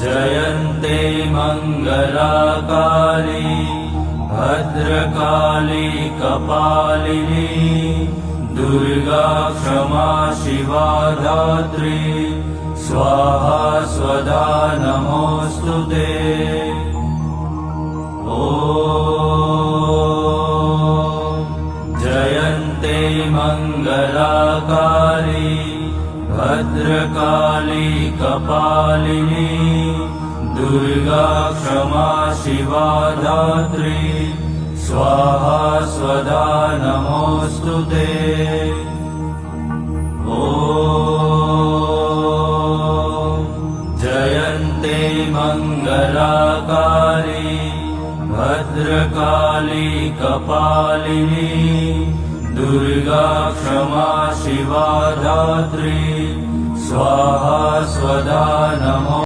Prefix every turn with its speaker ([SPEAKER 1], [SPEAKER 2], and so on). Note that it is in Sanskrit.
[SPEAKER 1] जयन्ते मङ्गलाकाली भद्रकाली कपालिनी दुर्गा क्षमा शिवा धात्री स्वाहा स्वधा नमोऽस्तुते। ॐ जयन्ते मङ्गलाकाली भद्रकाली कपालिनी दुर्गा क्षमा शिवा धात्री स्वाहा स्वधा नमोऽस्तुते। ॐ जयन्ते मङ्गलाकाली भद्रकाली कपालिनी दुर्गा क्षमा शिवा धात्री स्वाहा स्वधा नमो